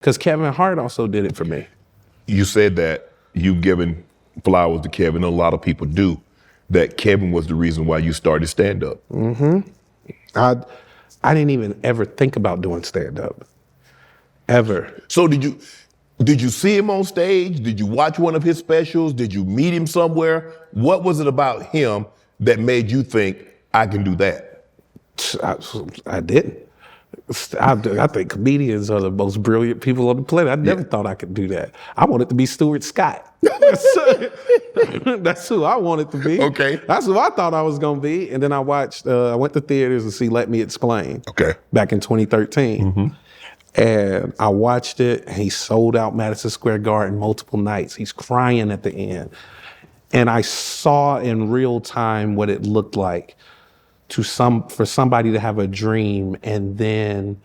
Because Kevin Hart also did it for me. You said that you've given flowers to Kevin, and a lot of people do, that Kevin was the reason why you started stand-up. I didn't even ever think about doing stand-up, ever. So did you see him on stage? Did you watch one of his specials? Did you meet him somewhere? What was it about him that made you think, I can do that? I didn't. I think comedians are the most brilliant people on the planet. I never thought I could do that. I wanted to be Stuart Scott. That's who I wanted to be. Okay. That's who I thought I was going to be. And then I went to theaters to see Let Me Explain. Okay. Back in 2013. And I watched it, and he sold out Madison Square Garden multiple nights. He's crying at the end. And I saw in real time what it looked like for somebody to have a dream and then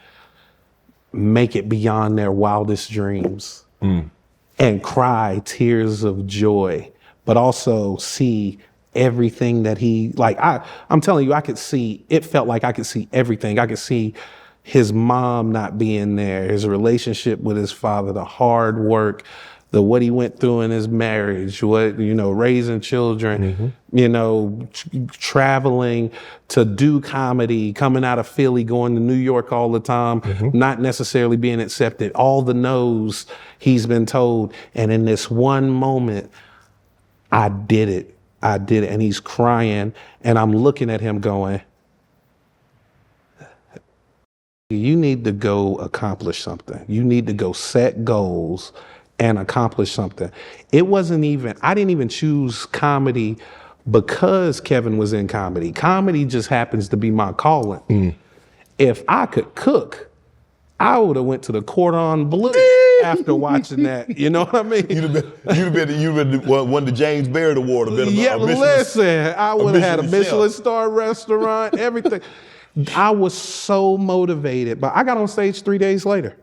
make it beyond their wildest dreams and cry tears of joy, but also see everything that I'm telling you, it felt like I could see everything. I could see his mom not being there, his relationship with his father, the hard work, what he went through in his marriage, raising children, traveling to do comedy, coming out of Philly, going to New York all the time, not necessarily being accepted, all the no's he's been told. And in this one moment, I did it. And he's crying, and I'm looking at him going, you need to go accomplish something. You need to go set goals and accomplish something. I didn't even choose comedy because Kevin was in comedy. Comedy just happens to be my calling. If I could cook, I would have went to the Cordon Bleu after watching that. You know what I mean? You'd have been won the James Beard Award. Listen, I would have had a Michelin star restaurant, everything. I was so motivated, but I got on stage 3 days later.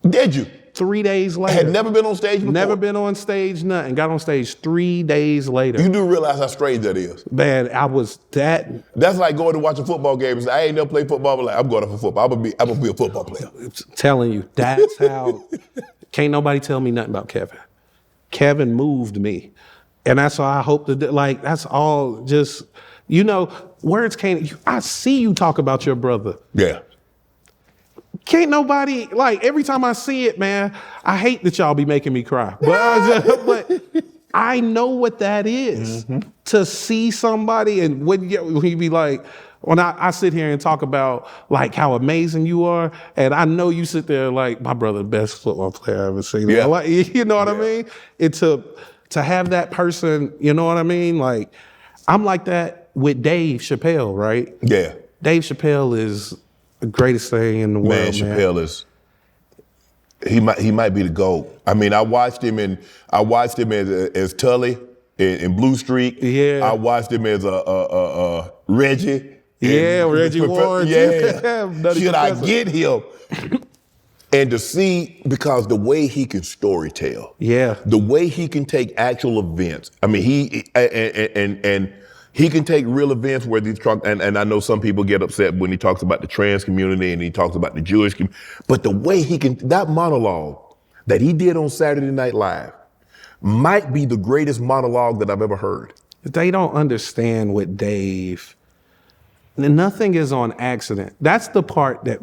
Did you? 3 days later. Had never been on stage before? Never been on stage, nothing. Got on stage 3 days later. You do realize how strange that is. Man, I was that. That's like going to watch a football game and say, I ain't never played football, but I'm going to for football. I'm gonna be a football player. Telling you, that's how, can't nobody tell me nothing about Kevin. Kevin moved me. And that's why I hope to, that's all just, words can't, I see you talk about your brother. Yeah. Can't nobody, every time I see it, man, I hate that y'all be making me cry. But I know what that is. To see somebody, and when you be like, when I sit here and talk about how amazing you are, and I know you sit there my brother, the best football player I've ever seen. Yeah. You know what I mean? To have that person, you know what I mean? I'm like that with Dave Chappelle, right? Yeah. Dave Chappelle is the greatest thing in the world, man. Chappelle is, he might be the GOAT. I mean, I watched him as Tully in Blue Streak. Yeah. I watched him as Reggie. Yeah, Reggie Warren. Yeah. Should I get him? And to see, because the way he can storytell. Yeah. The way he can take actual events. I mean, he can take real events where these and I know some people get upset when he talks about the trans community and he talks about the Jewish community, but the way that monologue that he did on Saturday Night Live might be the greatest monologue that I've ever heard. They don't understand what Dave, nothing is on accident. That's the part that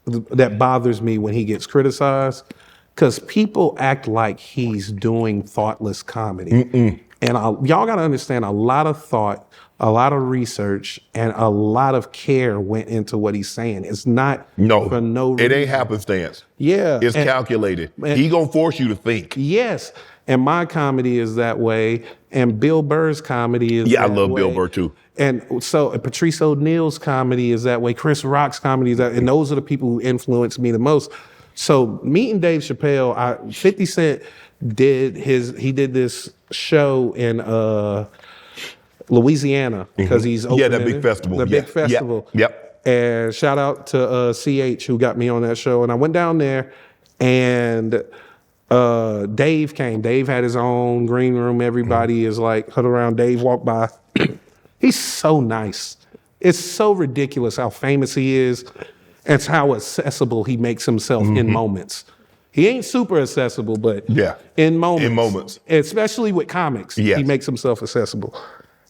that bothers me when he gets criticized, because people act like he's doing thoughtless comedy. And y'all got to understand, a lot of thought, a lot of research, and a lot of care went into what he's saying. It's not for no reason. It ain't happenstance. Yeah. It's calculated. He gonna force you to think. Yes. And my comedy is that way. And Bill Burr's comedy is that way. Yeah, I love Bill Burr too. And so Patrice O'Neal's comedy is that way. Chris Rock's comedy is that way. And those are the people who influenced me the most. So meeting Dave Chappelle, 50 Cent did this show in Louisiana, because he's opening that big festival. The big festival. Yep. And shout out to CH who got me on that show. And I went down there, and Dave came. Dave had his own green room. Everybody is huddled around. Dave walked by. He's so nice. It's so ridiculous how famous he is. And how accessible he makes himself in moments. He ain't super accessible, but Yeah. in moments. In moments. Especially with comics, Yes. he makes himself accessible.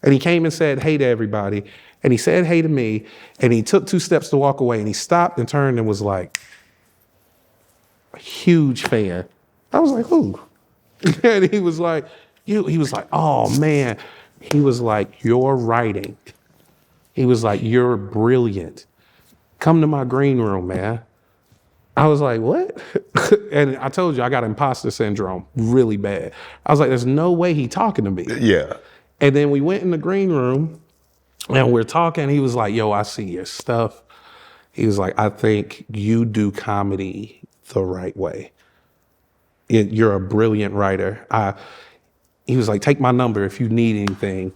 And he came and said hey to everybody. And he said hey to me. And he took 2 steps to walk away. And he stopped and turned and was like, a huge fan. I was like, who? And he was like, he was like, oh man. He was like, your writing. He was like, you're brilliant. Come to my green room, man. I was like, what? And I told you, I got imposter syndrome really bad. I was like, there's no way he talking to me. Yeah. And then we went in the green room and we're talking. He was like, yo, I see your stuff. He was like, I think you do comedy the right way. You're a brilliant writer. He was like, take my number if you need anything.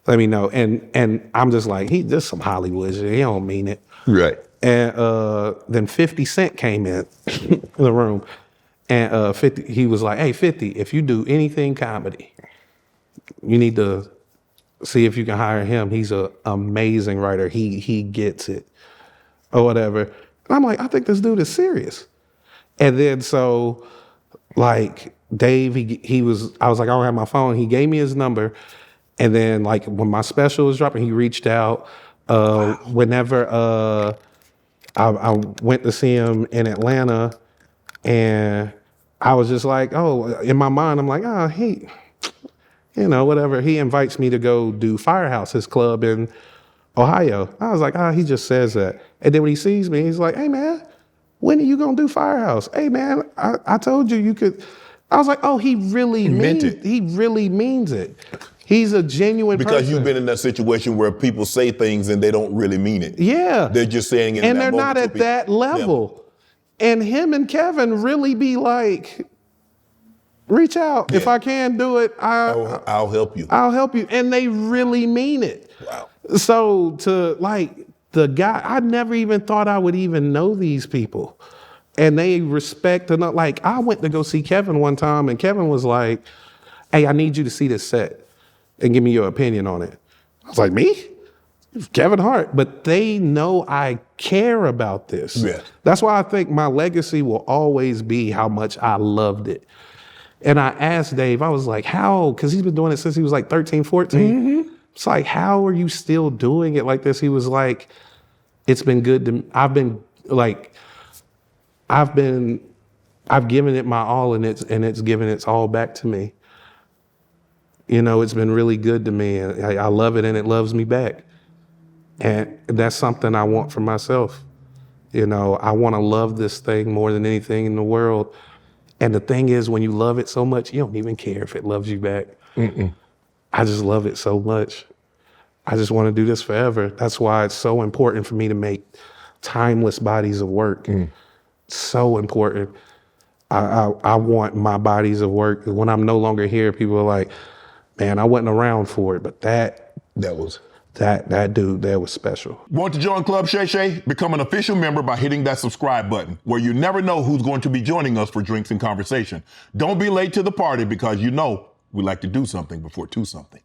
Let me know. And I'm just like, he just some Hollywood shit. He don't mean it. Right. And then 50 Cent came in the room. And 50, he was like, hey, 50, if you do anything comedy, you need to see if you can hire him. He's an amazing writer. He gets it or whatever. And I'm like, I think this dude is serious. And then so like Dave, I was like, I don't have my phone. He gave me his number. And then like when my special was dropping, he reached out. Whenever I went to see him in Atlanta, and I was just like, oh, in my mind, I'm like, oh, he, whatever. He invites me to go do Firehouse, his club in Ohio. I was like, he just says that. And then when he sees me, he's like, hey man, when are you gonna do Firehouse? Hey man, I told you could. I was like, oh, he really means it. He really means it. He's a genuine person. Because you've been in that situation where people say things and they don't really mean it. Yeah. They're just saying it. And they're not at that level. And him and Kevin really be like, reach out. Yeah. If I can do it, I'll help you. I'll help you. And they really mean it. Wow. So to like the guy, I never even thought I would even know these people. And they respect enough. Like I went to go see Kevin one time and Kevin was like, hey, I need you to see this set and give me your opinion on it. I was like, me? Kevin Hart. But they know I care about this. Yeah. That's why I think my legacy will always be how much I loved it. And I asked Dave, I was like, how? Because he's been doing it since he was like 13, 14. Mm-hmm. It's like, how are you still doing it like this? He was like, it's been good to, I've given it my all and it's given its all back to me. It's been really good to me and I love it and it loves me back. And that's something I want for myself. I want to love this thing more than anything in the world. And the thing is, when you love it so much, you don't even care if it loves you back. Mm-mm. I just love it so much. I just want to do this forever. That's why it's so important for me to make timeless bodies of work. So important. I want my bodies of work. When I'm no longer here, people are like, man, I wasn't around for it, but that dude there was special. Want to join Club Shay Shay? Become an official member by hitting that subscribe button, where you never know who's going to be joining us for drinks and conversation. Don't be late to the party because we like to do something before 2 something.